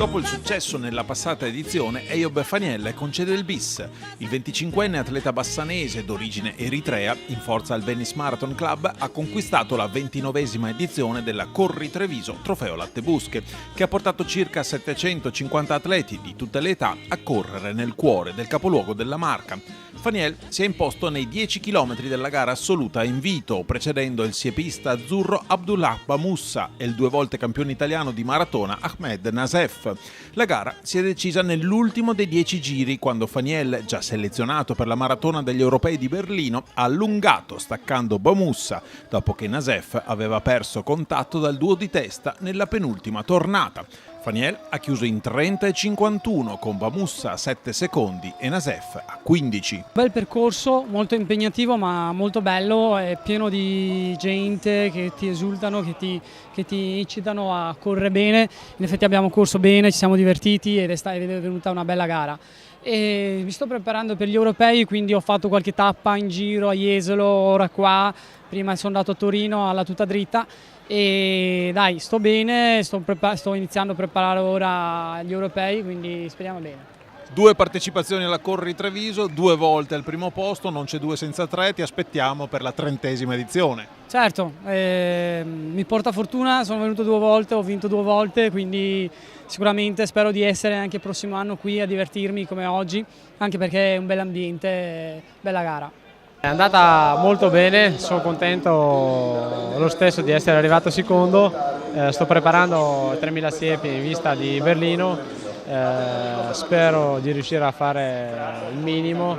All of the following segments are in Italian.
Dopo il successo nella passata edizione, Eyob Faniel concede il bis. Il 25enne atleta bassanese d'origine eritrea, in forza al Venice Marathon Club, ha conquistato la 29esima edizione della Corri Treviso Trofeo Lattebusche, che ha portato circa 750 atleti di tutte le età a correre nel cuore del capoluogo della Marca. Faniel si è imposto nei 10 km della gara assoluta a invito, precedendo il siepista azzurro Abdullah Bamussa e il 2 volte campione italiano di maratona Ahmed Nasef. La gara si è decisa nell'ultimo dei 10 giri, quando Faniel, già selezionato per la maratona degli europei di Berlino, ha allungato staccando Bamussa, dopo che Nasef aveva perso contatto dal duo di testa nella penultima tornata. Faniel ha chiuso in 30,51 con Bamussa a 7 secondi e Nasef a 15. Bel percorso, molto impegnativo ma molto bello, è pieno di gente che ti esultano, che ti incitano a correre bene. In effetti abbiamo corso bene, ci siamo divertiti ed è venuta una bella gara. E mi sto preparando per gli europei, quindi ho fatto qualche tappa in giro a Jesolo, ora qua, prima sono andato a Torino alla tuta dritta. E dai, sto bene, sto iniziando a preparare ora gli europei, quindi speriamo bene. 2 partecipazioni alla Corri Treviso, 2 volte al primo posto, non c'è 2 senza 3, ti aspettiamo per la 30esima edizione. Certo, mi porta fortuna, sono venuto 2 volte, ho vinto 2 volte, quindi sicuramente spero di essere anche il prossimo anno qui a divertirmi come oggi, anche perché è un bel ambiente, bella gara. È andata molto bene, sono contento lo stesso di essere arrivato secondo, sto preparando 3000 siepi in vista di Berlino, spero di riuscire a fare il minimo,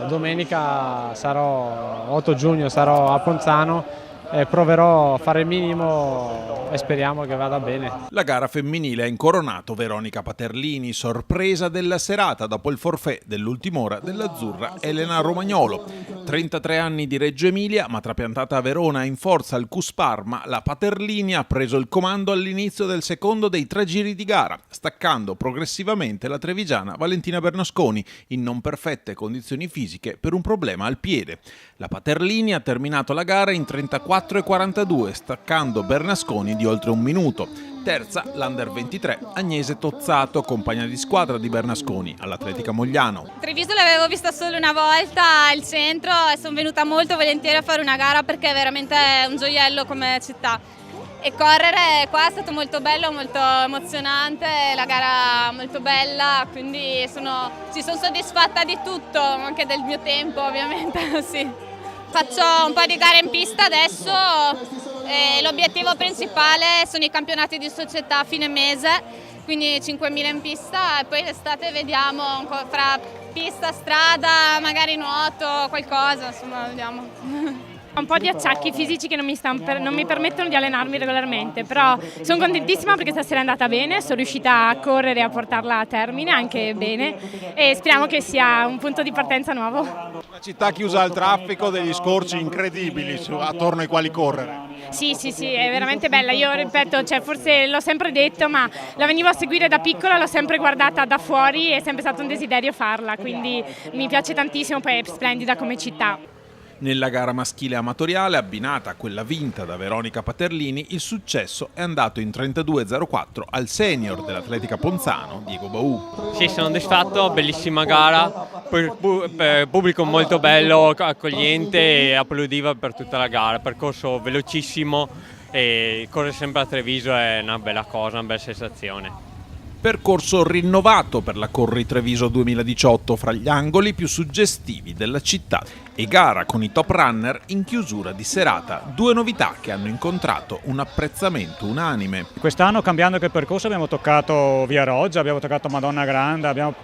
domenica 8 giugno sarò a Ponzano e proverò a fare il minimo e speriamo che vada bene. La gara femminile ha incoronato Veronica Paterlini, sorpresa della serata dopo il forfait dell'ultima ora dell'azzurra Elena Romagnolo. 33 anni di Reggio Emilia, ma trapiantata a Verona in forza al CUS Parma, la Paterlini ha preso il comando all'inizio del secondo dei 3 giri di gara, staccando progressivamente la trevigiana Valentina Bernasconi in non perfette condizioni fisiche per un problema al piede. La Paterlini ha terminato la gara in 34,42, staccando Bernasconi di oltre un minuto. Terza, l'Under 23, Agnese Tozzato, compagna di squadra di Bernasconi all'Atletica Mogliano. Treviso l'avevo vista solo una volta al centro e sono venuta molto volentieri a fare una gara perché è veramente un gioiello come città. E correre qua è stato molto bello, molto emozionante, la gara molto bella, quindi sono soddisfatta di tutto, anche del mio tempo ovviamente, sì. Faccio un po' di gare in pista adesso e l'obiettivo principale sono i campionati di società a fine mese, quindi 5.000 in pista e poi l'estate vediamo fra pista, strada, magari nuoto, qualcosa, insomma vediamo. Ho un po' di acciacchi fisici che non mi permettono di allenarmi regolarmente, però sono contentissima perché stasera è andata bene, sono riuscita a correre e a portarla a termine anche bene e speriamo che sia un punto di partenza nuovo. Una città chiusa al traffico, degli scorci incredibili attorno ai quali correre. Sì, è veramente bella, io ripeto, forse l'ho sempre detto, ma la venivo a seguire da piccola, l'ho sempre guardata da fuori, è sempre stato un desiderio farla, quindi mi piace tantissimo, poi è splendida come città. Nella gara maschile amatoriale, abbinata a quella vinta da Veronica Paterlini, il successo è andato in 32,04 al senior dell'Atletica Ponzano, Diego Baù. Sì, sono soddisfatto, bellissima gara, per pubblico molto bello, accogliente e applaudiva per tutta la gara, percorso velocissimo e correre sempre a Treviso è una bella cosa, una bella sensazione. Percorso rinnovato per la Corri Treviso 2018 fra gli angoli più suggestivi della città e gara con i top runner in chiusura di serata, 2 novità che hanno incontrato un apprezzamento unanime. Quest'anno, cambiando anche il percorso, abbiamo toccato Via Roggia, abbiamo toccato Madonna Grande, abbiamo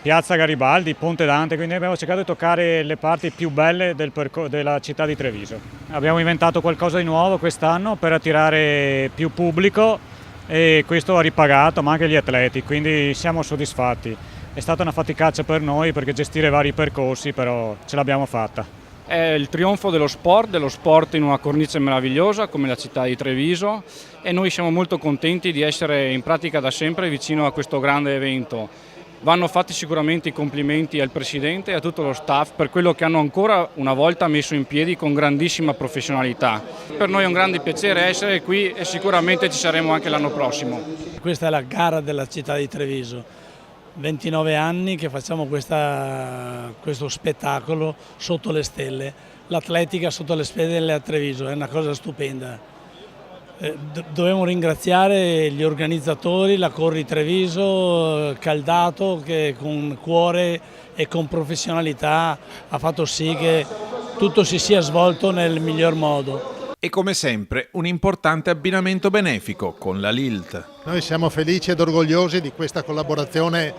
Piazza Garibaldi, Ponte Dante, quindi abbiamo cercato di toccare le parti più belle della città di Treviso. Abbiamo inventato qualcosa di nuovo quest'anno per attirare più pubblico e questo ha ripagato, ma anche gli atleti, quindi siamo soddisfatti. È stata una faticaccia per noi perché gestire vari percorsi, però ce l'abbiamo fatta. È il trionfo dello sport in una cornice meravigliosa come la città di Treviso e noi siamo molto contenti di essere in pratica da sempre vicino a questo grande evento. Vanno fatti sicuramente i complimenti al Presidente e a tutto lo staff per quello che hanno ancora una volta messo in piedi con grandissima professionalità. Per noi è un grande piacere essere qui e sicuramente ci saremo anche l'anno prossimo. Questa è la gara della città di Treviso, 29 anni che facciamo questo spettacolo sotto le stelle, l'atletica sotto le stelle a Treviso, è una cosa stupenda. Dobbiamo ringraziare gli organizzatori, la Corri Treviso, Caldato, che con cuore e con professionalità ha fatto sì che tutto si sia svolto nel miglior modo. E come sempre un importante abbinamento benefico con la Lilt. Noi siamo felici ed orgogliosi di questa collaborazione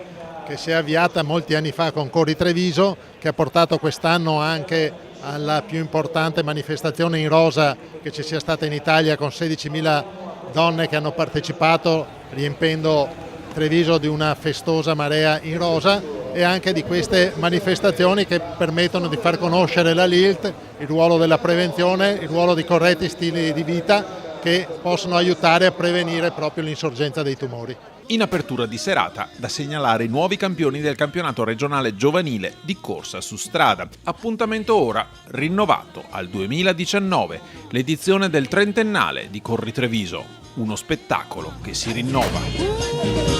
che si è avviata molti anni fa con Corri Treviso, che ha portato quest'anno anche alla più importante manifestazione in rosa che ci sia stata in Italia, con 16.000 donne che hanno partecipato, riempendo Treviso di una festosa marea in rosa, e anche di queste manifestazioni che permettono di far conoscere la Lilt, il ruolo della prevenzione, il ruolo di corretti stili di vita che possono aiutare a prevenire proprio l'insorgenza dei tumori. In apertura di serata, da segnalare i nuovi campioni del campionato regionale giovanile di corsa su strada. Appuntamento ora rinnovato al 2019, l'edizione del trentennale di Corri Treviso. Uno spettacolo che si rinnova.